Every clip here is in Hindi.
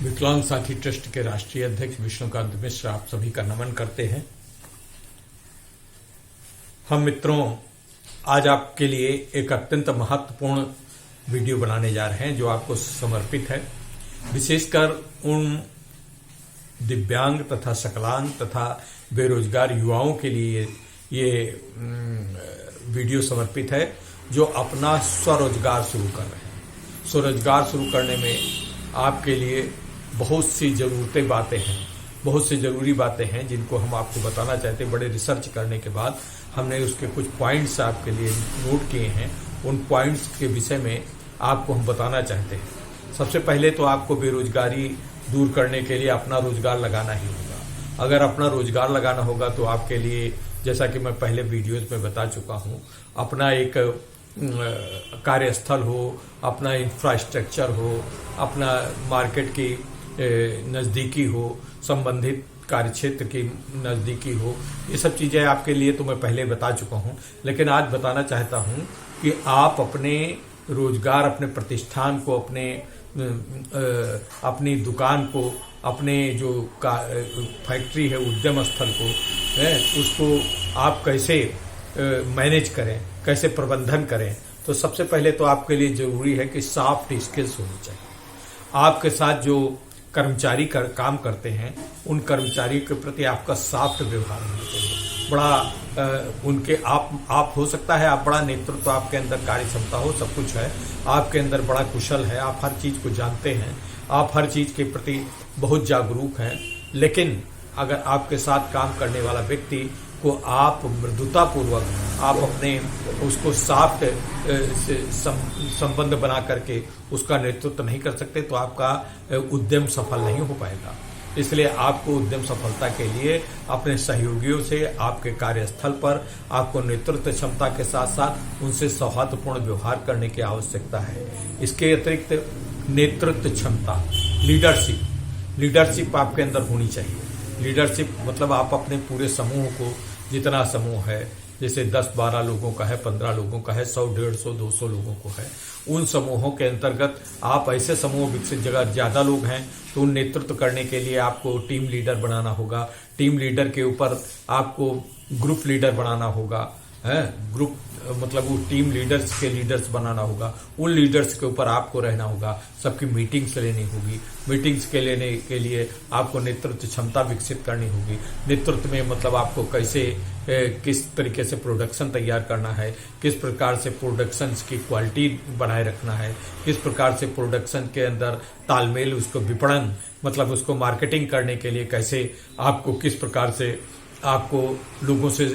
विकलांग साथी ट्रस्ट के राष्ट्रीय अध्यक्ष विष्णुकांत मिश्र आप सभी का नमन करते हैं। हम मित्रों आज आपके लिए एक अत्यंत महत्वपूर्ण वीडियो बनाने जा रहे हैं जो आपको समर्पित है, विशेषकर उन दिव्यांग तथा सकलांग तथा बेरोजगार युवाओं के लिए ये वीडियो समर्पित है जो अपना स्वरोजगार शुरू कर रहे हैं। स्वरोजगार शुरू करने में आपके लिए बहुत सी बहुत सी जरूरी बातें हैं जिनको हम आपको बताना चाहते हैं। बड़े रिसर्च करने के बाद हमने उसके कुछ पॉइंट्स आपके लिए नोट किए हैं। उन पॉइंट्स के विषय में आपको हम बताना चाहते हैं। सबसे पहले तो आपको बेरोजगारी दूर करने के लिए अपना रोजगार लगाना ही होगा। अगर अपना रोजगार लगाना होगा तो आपके लिए, जैसा कि मैं पहले वीडियोज में बता चुका हूं, अपना एक कार्यस्थल हो, अपना इंफ्रास्ट्रक्चर हो, अपना मार्केट की नज़दीकी हो, संबंधित कार्यक्षेत्र की नज़दीकी हो, ये सब चीज़ें आपके लिए तो मैं पहले बता चुका हूं। लेकिन आज बताना चाहता हूं कि आप अपने रोजगार, अपने प्रतिष्ठान को, अपनी दुकान को, अपने जो फैक्ट्री है, उद्यम स्थल को उसको आप कैसे मैनेज करें, कैसे प्रबंधन करें। तो सबसे पहले तो आपके लिए जरूरी है कि सॉफ्ट स्किल्स होनी चाहिए। आपके साथ जो कर्मचारी काम करते हैं उन कर्मचारी के प्रति आपका सॉफ्ट व्यवहार होना चाहिए। बड़ा उनके आप हो सकता है आप बड़ा नेतृत्व, आपके अंदर कार्य क्षमता हो, सब कुछ है, आपके अंदर बड़ा कुशल है, आप हर चीज को जानते हैं, आप हर चीज के प्रति बहुत जागरूक हैं, लेकिन अगर आपके साथ काम करने वाला व्यक्ति को आप मृदुता पूर्वक आप अपने उसको सॉफ्ट संबंध बना करके उसका नेतृत्व नहीं कर सकते तो आपका उद्यम सफल नहीं हो पाएगा। इसलिए आपको उद्यम सफलता के लिए अपने सहयोगियों से, आपके कार्यस्थल पर आपको नेतृत्व क्षमता के साथ साथ उनसे सौहार्दपूर्ण व्यवहार करने की आवश्यकता है। इसके अतिरिक्त नेतृत्व क्षमता, लीडरशिप आपके अंदर होनी चाहिए। लीडरशिप मतलब आप अपने पूरे समूह को, जितना समूह है, जैसे 10-12 लोगों का है, 15 लोगों का है, 100-150, 200 लोगों को है, उन समूहों के अंतर्गत आप ऐसे समूह विकसित, जगह ज्यादा लोग हैं तो उन नेतृत्व करने के लिए आपको टीम लीडर बनाना होगा। टीम लीडर के ऊपर आपको ग्रुप लीडर बनाना होगा। ग्रुप मतलब वो टीम लीडर्स के लीडर्स बनाना होगा। उन लीडर्स के ऊपर आपको रहना होगा, सबकी मीटिंग्स लेनी होगी। मीटिंग्स के लेने के लिए आपको नेतृत्व क्षमता विकसित करनी होगी। नेतृत्व में मतलब आपको कैसे किस तरीके से प्रोडक्शन तैयार करना है, किस प्रकार से प्रोडक्शन की क्वालिटी बनाए रखना है, किस प्रकार से प्रोडक्शन के अंदर तालमेल, उसको विपणन मतलब उसको मार्केटिंग करने के लिए कैसे आपको, किस प्रकार से आपको लोगों से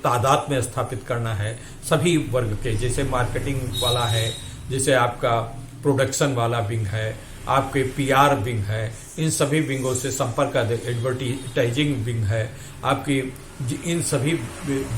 तादाद में स्थापित करना है। सभी वर्ग के, जैसे मार्केटिंग वाला है, जैसे आपका प्रोडक्शन वाला विंग है, आपके पीआर विंग है, इन सभी विंगों से संपर्क एडवर्टाइजिंग विंग है, आपकी इन सभी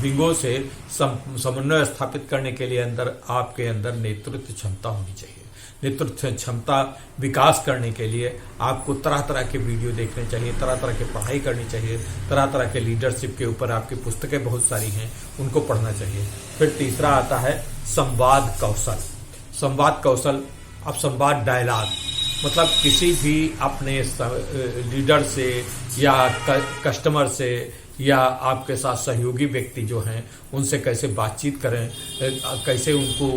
विंगों से समन्वय स्थापित करने के लिए आपके अंदर नेतृत्व क्षमता होनी चाहिए। नेतृत्व क्षमता विकास करने के लिए आपको तरह तरह के वीडियो देखने चाहिए, तरह तरह की पढ़ाई करनी चाहिए, तरह तरह के लीडरशिप के ऊपर आपकी पुस्तकें बहुत सारी हैं, उनको पढ़ना चाहिए। फिर तीसरा आता है संवाद कौशल। संवाद कौशल, अब संवाद डायलॉग मतलब किसी भी अपने लीडर से या कस्टमर से या आपके साथ सहयोगी व्यक्ति जो हैं उनसे कैसे बातचीत करें, कैसे उनको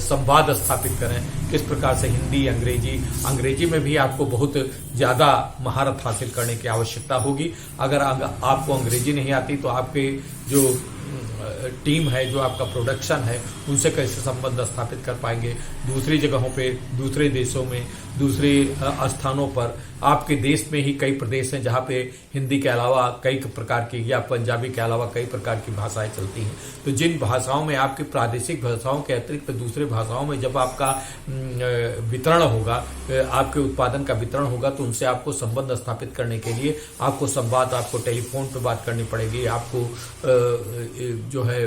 संवाद स्थापित करें, किस प्रकार से हिंदी, अंग्रेजी में भी आपको बहुत ज्यादा महारत हासिल करने की आवश्यकता होगी। अगर आपको अंग्रेजी नहीं आती तो आपके जो टीम है, जो आपका प्रोडक्शन है, उनसे कैसे संबंध स्थापित कर पाएंगे। दूसरी जगहों पे, दूसरे देशों में, दूसरे स्थानों पर, आपके देश में ही कई प्रदेश हैं जहाँ पे हिंदी के अलावा कई प्रकार की या पंजाबी के अलावा कई प्रकार की भाषाएं चलती हैं। तो जिन भाषाओं में आपकी प्रादेशिक भाषाओं के अतिरिक्त दूसरे भाषाओं में जब आपका वितरण होगा, आपके उत्पादन का वितरण होगा, तो उनसे आपको संबंध स्थापित करने के लिए आपको संवाद, आपको टेलीफोन पे बात करनी पड़ेगी, आपको जो है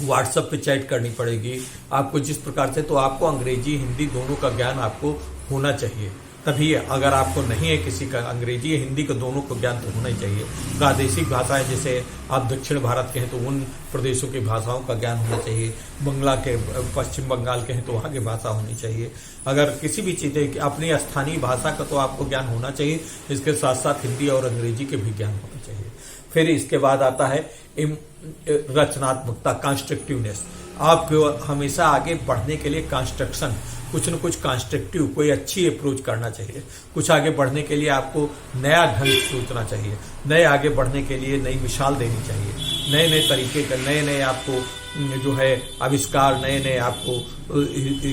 व्हाट्सएप पे चैट करनी पड़ेगी, आपको जिस प्रकार से, तो आपको अंग्रेजी हिंदी दोनों का ज्ञान आपको होना चाहिए। तभी अगर आपको नहीं है किसी का अंग्रेजी या हिंदी का दोनों को ज्ञान तो होना ही चाहिए। प्रादेशिक भाषाएं जैसे आप दक्षिण भारत के हैं तो उन प्रदेशों की भाषाओं का ज्ञान होना चाहिए। बंगला के पश्चिम बंगाल के हैं तो वहां की भाषा होनी चाहिए। अगर किसी भी चीज अपनी स्थानीय भाषा का तो आपको ज्ञान होना चाहिए, इसके साथ साथ हिंदी और अंग्रेजी के भी ज्ञान होना चाहिए। फिर इसके बाद आता है रचनात्मकता, कंस्ट्रक्टिवनेस। आपको हमेशा आगे बढ़ने के लिए कंस्ट्रक्शन, कुछ न कुछ कंस्ट्रक्टिव, कोई अच्छी अप्रोच करना चाहिए। कुछ आगे बढ़ने के लिए आपको नया ढंग सोचना चाहिए, नए आगे बढ़ने के लिए नई मिसाल देनी चाहिए, नए नए तरीके का, नए नए आपको जो है आविष्कार, नए नए आपको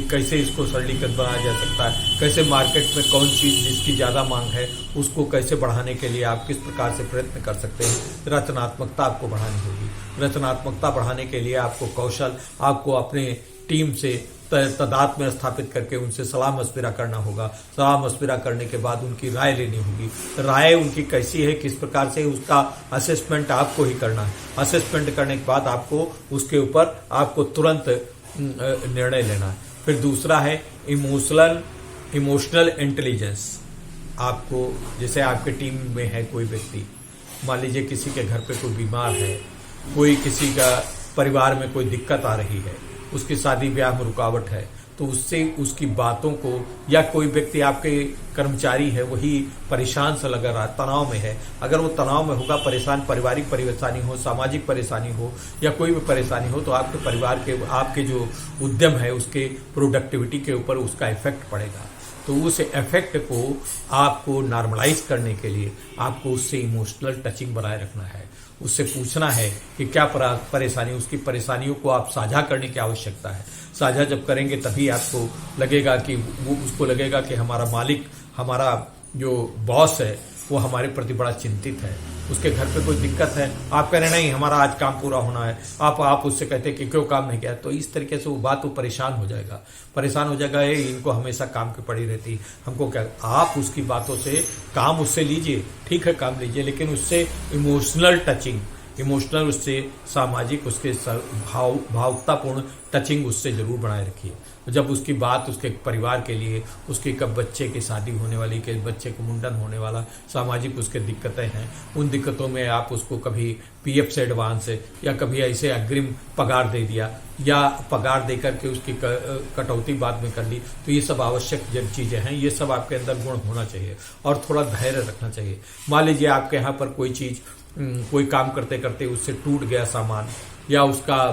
कैसे इसको सरलीकृत बनाया जा सकता है, कैसे मार्केट में कौन चीज जिसकी ज्यादा मांग है उसको कैसे बढ़ाने के लिए आप किस प्रकार से प्रयत्न कर सकते हैं। रचनात्मकता आपको बढ़ानी होगी। रचनात्मकता बढ़ाने के लिए आपको कौशल, आपको अपने टीम से तदाद में स्थापित करके उनसे सलाह मशविरा करना होगा। सलाह मशविरा करने के बाद उनकी राय लेनी होगी। राय उनकी कैसी है, किस प्रकार से, उसका असेसमेंट आपको ही करना है। असेसमेंट करने के बाद आपको उसके ऊपर आपको तुरंत निर्णय लेना है। फिर दूसरा है इमोशनल इंटेलिजेंस। आपको जैसे आपके टीम में है कोई व्यक्ति, मान लीजिए किसी के घर पे कोई बीमार है, कोई किसी का परिवार में कोई दिक्कत आ रही है, उसकी शादी ब्याह में रुकावट है, तो उससे उसकी बातों को, या कोई व्यक्ति आपके कर्मचारी है वही परेशान सा लग रहा है, तनाव में है, अगर वो तनाव में होगा, परेशान, पारिवारिक परेशानी हो, सामाजिक परेशानी हो या कोई भी परेशानी हो, तो आपके परिवार के, आपके जो उद्यम है उसके प्रोडक्टिविटी के ऊपर उसका इफेक्ट पड़ेगा। तो उस इफेक्ट को आपको नॉर्मलाइज करने के लिए आपको उससे इमोशनल टचिंग बनाए रखना है। उससे पूछना है कि क्या परेशानी, उसकी परेशानियों को आप साझा करने की आवश्यकता है। साझा जब करेंगे तभी आपको लगेगा कि उसको लगेगा कि हमारा मालिक, हमारा जो बॉस है वो हमारे प्रति बड़ा चिंतित है। उसके घर पे कोई दिक्कत है, आप कह रहे नहीं हमारा आज काम पूरा होना है, आप उससे कहते कि क्यों काम नहीं किया, तो इस तरीके से वो बात वो परेशान हो जाएगा। इनको हमेशा काम की पड़ी रहती है, हमको क्या। आप उसकी बातों से काम उससे लीजिए, ठीक है काम लीजिए, लेकिन उससे इमोशनल टचिंग, इमोशनल उससे सामाजिक, उसके भावुकतापूर्ण टचिंग उससे जरूर बनाए रखिए। जब उसकी बात उसके परिवार के लिए, उसके कब बच्चे की शादी होने वाली, के बच्चे को मुंडन होने वाला, सामाजिक उसके दिक्कतें हैं, उन दिक्कतों में आप उसको कभी पीएफ से एडवांस या कभी ऐसे अग्रिम पगार दे दिया या पगार देकर के उसकी कटौती बाद में कर ली, तो ये सब आवश्यक जब चीजें हैं, ये सब आपके अंदर गुण होना चाहिए और थोड़ा धैर्य रखना चाहिए। मान लीजिए आपके यहाँ पर कोई चीज, कोई काम करते करते उससे टूट गया सामान या उसका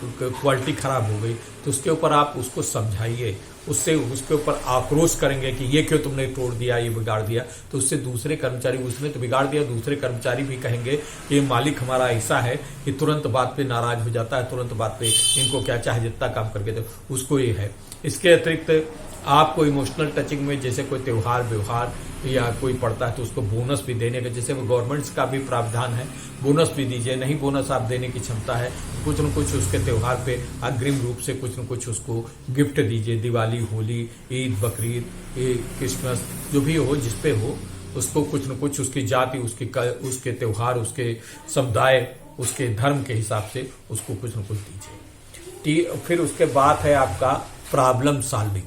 क्वालिटी खराब हो गई, तो उसके ऊपर आप उसको समझाइए, उससे उसके ऊपर आक्रोश करेंगे कि ये क्यों तुमने तोड़ दिया, ये बिगाड़ दिया, तो उससे दूसरे कर्मचारी, उसने तो बिगाड़ दिया, दूसरे कर्मचारी भी कहेंगे ये मालिक हमारा ऐसा है कि तुरंत बात पे नाराज हो जाता है, तुरंत बात पे इनको क्या चाहे जितना काम करके दो उसको ये है। इसके अतिरिक्त आपको इमोशनल टचिंग में जैसे कोई त्योहार व्यवहार या कोई पड़ता है तो उसको बोनस भी देने का, जैसे वो गवर्नमेंट्स का भी प्रावधान है, बोनस भी दीजिए। नहीं बोनस आप देने की क्षमता है, कुछ न कुछ उसके त्योहार पे अग्रिम रूप से कुछ न कुछ उसको गिफ्ट दीजिए। दिवाली, होली, ईद, बकरीद, क्रिसमस, जो भी हो, जिस पे हो, उसको कुछ न कुछ उसकी जाति, उसके त्योहार, उसके समुदाय, उसके धर्म के हिसाब से उसको कुछ न कुछ दीजिए। फिर उसके बाद है आपका प्रॉब्लम सॉल्विंग।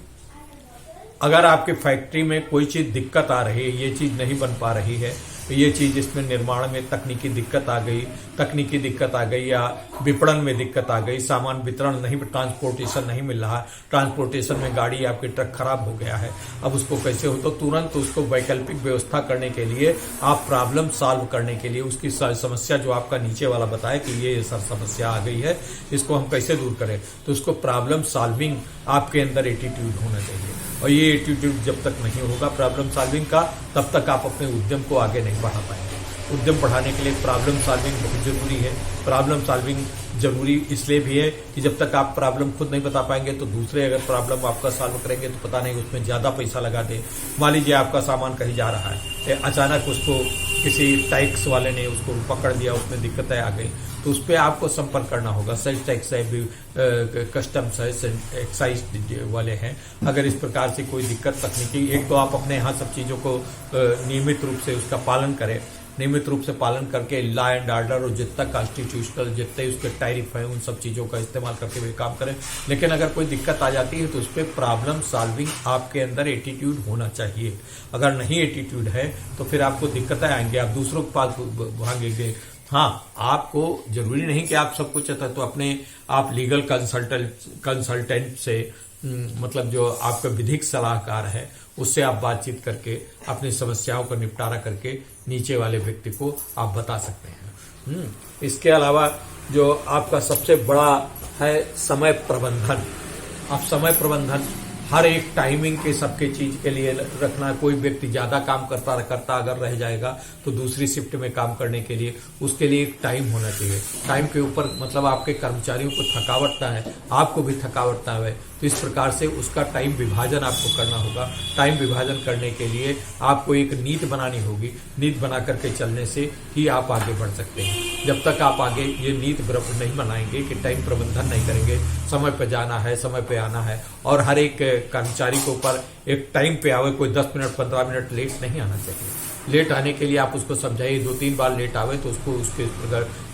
अगर आपकी फैक्ट्री में कोई चीज दिक्कत आ रही है, ये चीज नहीं बन पा रही है, ये चीज इसमें निर्माण में तकनीकी दिक्कत आ गई या विपणन में दिक्कत आ गई, सामान वितरण नहीं, ट्रांसपोर्टेशन नहीं मिल रहा, ट्रांसपोर्टेशन में गाड़ी आपके ट्रक खराब हो गया है, अब उसको कैसे हो, तो तुरंत उसको वैकल्पिक व्यवस्था करने के लिए आप प्रॉब्लम सॉल्व करने के लिए उसकी समस्या जो आपका नीचे वाला बताए कि ये सर समस्या आ गई है, इसको हम कैसे दूर करें, तो उसको प्रॉब्लम सॉल्विंग आपके अंदर एटीट्यूड होना चाहिए। और ये एटीट्यूड जब तक नहीं होगा प्रॉब्लम सॉल्विंग का, तब तक आप अपने उद्यम को आगे नहीं बढ़ा पाएंगे। उद्यम बढ़ाने के लिए प्रॉब्लम सॉल्विंग बहुत जरूरी है। प्रॉब्लम सॉल्विंग जरूरी इसलिए भी है कि जब तक आप प्रॉब्लम खुद नहीं बता पाएंगे तो दूसरे अगर प्रॉब्लम आपका सॉल्व करेंगे तो पता नहीं उसमें ज्यादा पैसा लगा दे। मान लीजिए आपका सामान कहीं जा रहा है, अचानक उसको किसी टैक्स वाले ने उसको पकड़ दिया, उसमें दिक्कतें आ गई, तो उस पर आपको संपर्क करना होगा। सेल्स टैक्स है, कस्टम्स है, एक्साइज वाले हैं। अगर इस प्रकार से कोई दिक्कत तकनीकी, एक तो आप अपने यहाँ सब चीजों को नियमित रूप से उसका पालन करें, नियमित रूप से पालन करके लॉ एंड ऑर्डर और जितना कॉन्स्टिट्यूशनल जितने उसके टैरिफ है उन सब चीज़ों का इस्तेमाल करके हुए काम करें। लेकिन अगर कोई दिक्कत आ जाती है तो उस पर प्रॉब्लम सॉल्विंग आपके अंदर एटीट्यूड होना चाहिए। अगर नहीं एटीट्यूड है तो फिर आपको दिक्कतें आएंगे, आप दूसरों के पास भागेंगे। हाँ, आपको जरूरी नहीं कि आप सब कुछ आता है तो अपने आप लीगल कंसल्टेंट से मतलब जो आपका विधिक सलाहकार है उससे आप बातचीत करके अपनी समस्याओं का निपटारा करके नीचे वाले व्यक्ति को आप बता सकते हैं। इसके अलावा जो आपका सबसे बड़ा है समय प्रबंधन। आप समय प्रबंधन हर एक टाइमिंग के सबके चीज के लिए रखना। कोई व्यक्ति ज्यादा काम करता अगर रह जाएगा तो दूसरी शिफ्ट में काम करने के लिए उसके लिए एक टाइम होना चाहिए। टाइम के ऊपर मतलब आपके कर्मचारियों को थकावट ना है, आपको भी थकावट ना है, तो इस प्रकार से उसका टाइम विभाजन आपको करना होगा। टाइम विभाजन करने के लिए आपको एक नीति बनानी होगी। नीति बना करके चलने से ही आप आगे बढ़ सकते हैं। जब तक आप आगे ये नीति नहीं बनाएंगे कि टाइम प्रबंधन नहीं करेंगे, समय पर जाना है, समय पर आना है और हर एक कर्मचारी के ऊपर एक टाइम पे आवे, कोई 10 मिनट 15 मिनट लेट नहीं आना चाहिए। लेट आने के लिए आप उसको समझाइए, 2-3 बार लेट आवे तो उसको उसके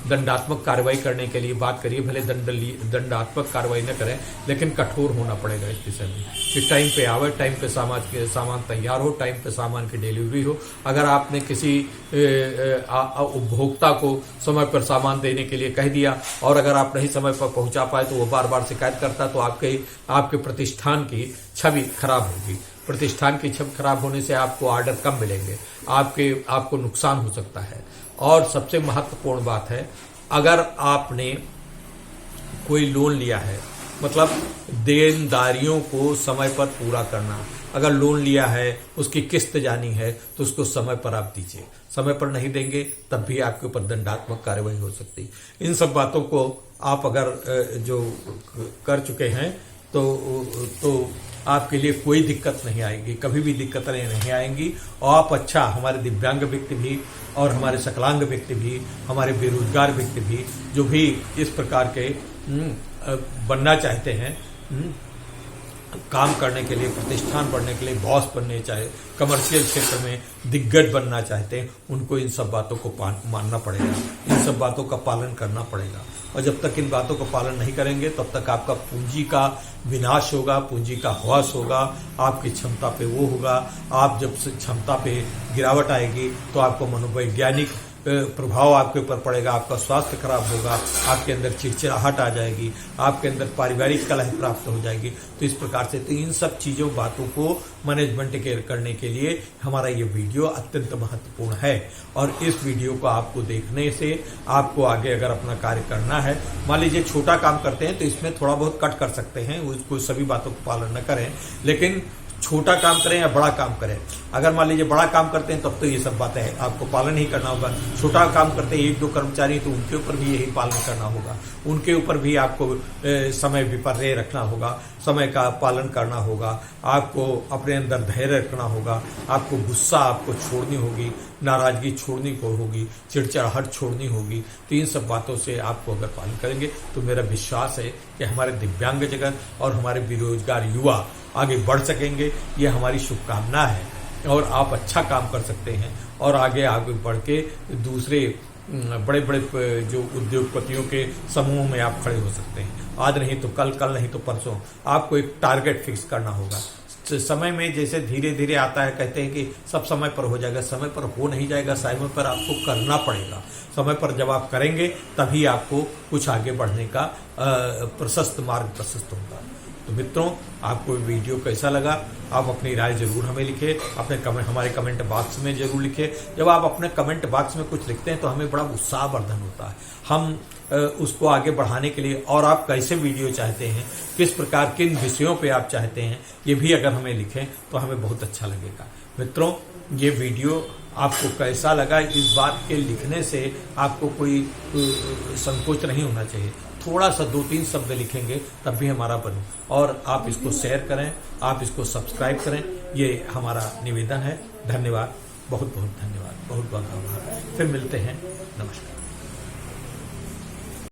दंडात्मक कार्रवाई करने के लिए बात करिए। भले दंडात्मक कार्रवाई न करें लेकिन कठोर होना पड़ेगा इस विषय में कि टाइम पे आवे, टाइम पे सामान तैयार हो, टाइम पे सामान की डिलीवरी हो। अगर आपने किसी उपभोक्ता को समय पर सामान देने के लिए कह दिया और अगर आप नहीं समय पर पहुंचा पाए तो वो बार बार शिकायत करता तो आपके प्रतिष्ठान की छवि खराब होगी। प्रतिष्ठान की छवि खराब होने से आपको ऑर्डर कम मिलेंगे, आपको नुकसान हो सकता है। और सबसे महत्वपूर्ण बात है, अगर आपने कोई लोन लिया है मतलब देनदारियों को समय पर पूरा करना। अगर लोन लिया है, उसकी किस्त जानी है तो उसको समय पर आप दीजिए। समय पर नहीं देंगे तब भी आपके ऊपर दंडात्मक कार्रवाई हो सकती है। इन सब बातों को आप अगर जो कर चुके हैं तो आपके लिए कोई दिक्कत नहीं आएगी, कभी भी दिक्कतें नहीं आएंगी। और आप अच्छा, हमारे दिव्यांग व्यक्ति भी और हमारे सकलांग व्यक्ति भी, हमारे बेरोजगार व्यक्ति भी जो भी इस प्रकार के बनना चाहते हैं, काम करने के लिए, प्रतिष्ठान बढ़ने के लिए, बॉस बनने चाहे, कमर्शियल क्षेत्र में दिग्गज बनना चाहते हैं, उनको इन सब बातों को मानना पड़ेगा, इन सब बातों का पालन करना पड़ेगा। और जब तक इन बातों का पालन नहीं करेंगे तब तक आपका पूंजी का विनाश होगा, पूंजी का ह्रास होगा, आपकी क्षमता पे वो होगा। आप जब क्षमता पे गिरावट आएगी तो आपको मनोवैज्ञानिक प्रभाव आपके ऊपर पड़ेगा, आपका स्वास्थ्य खराब होगा, आपके अंदर चिड़चिड़ाहट आ जाएगी, आपके अंदर पारिवारिक कलह प्राप्त हो जाएगी। तो इस प्रकार से तो इन सब चीजों बातों को मैनेजमेंट करने के लिए हमारा ये वीडियो अत्यंत महत्वपूर्ण है। और इस वीडियो को आपको देखने से आपको आगे अगर अपना कार्य करना है, मान लीजिए छोटा काम करते हैं तो इसमें थोड़ा बहुत कट कर सकते हैं, उसको सभी बातों को पालन न करें, लेकिन छोटा काम करें या बड़ा काम करें। अगर मान लीजिए बड़ा काम करते हैं तब तो ये सब बातें आपको पालन ही करना होगा। छोटा काम करते हैं 1-2 कर्मचारी तो उनके ऊपर भी यही पालन करना होगा, उनके ऊपर भी आपको समय विपर्य रखना होगा, समय का पालन करना होगा, आपको अपने अंदर धैर्य रखना होगा, आपको गुस्सा आपको छोड़नी होगी, नाराजगी छोड़नी होगी, चिड़चिड़ाहट छोड़नी होगी। तो इन सब बातों से आपको अगर पालन करेंगे तो मेरा विश्वास है कि हमारे दिव्यांग जगत और हमारे बेरोजगार युवा आगे बढ़ सकेंगे। ये हमारी शुभकामना है और आप अच्छा काम कर सकते हैं और आगे बढ़ के दूसरे बड़े बड़े जो उद्योगपतियों के समूह में आप खड़े हो सकते हैं। आज नहीं तो कल, कल नहीं तो परसों। आपको एक टारगेट फिक्स करना होगा। समय में जैसे धीरे धीरे आता है, कहते हैं कि सब समय पर हो जाएगा, समय पर हो नहीं जाएगा, समय पर आपको करना पड़ेगा। समय पर जब आप करेंगे तभी आपको कुछ आगे बढ़ने का प्रशस्त मार्ग प्रशस्त होगा। तो मित्रों, आपको वीडियो कैसा लगा आप अपनी राय जरूर हमें लिखें, हमारे कमेंट बॉक्स में जरूर लिखें। जब आप अपने कमेंट बॉक्स में कुछ लिखते हैं तो हमें बड़ा उत्साहवर्धन होता है। हम उसको आगे बढ़ाने के लिए, और आप कैसे वीडियो चाहते हैं, किस प्रकार किन विषयों पे आप चाहते हैं, ये भी अगर हमें लिखें तो हमें बहुत अच्छा लगेगा। मित्रों, ये वीडियो आपको कैसा लगा, इस बात के लिखने से आपको कोई संकोच नहीं होना चाहिए। थोड़ा सा 2-3 शब्द लिखेंगे तब भी हमारा बने। और आप इसको शेयर करें, आप इसको सब्सक्राइब करें, ये हमारा निवेदन है। धन्यवाद, बहुत बहुत धन्यवाद, बहुत बहुत आभार। फिर मिलते हैं, नमस्कार।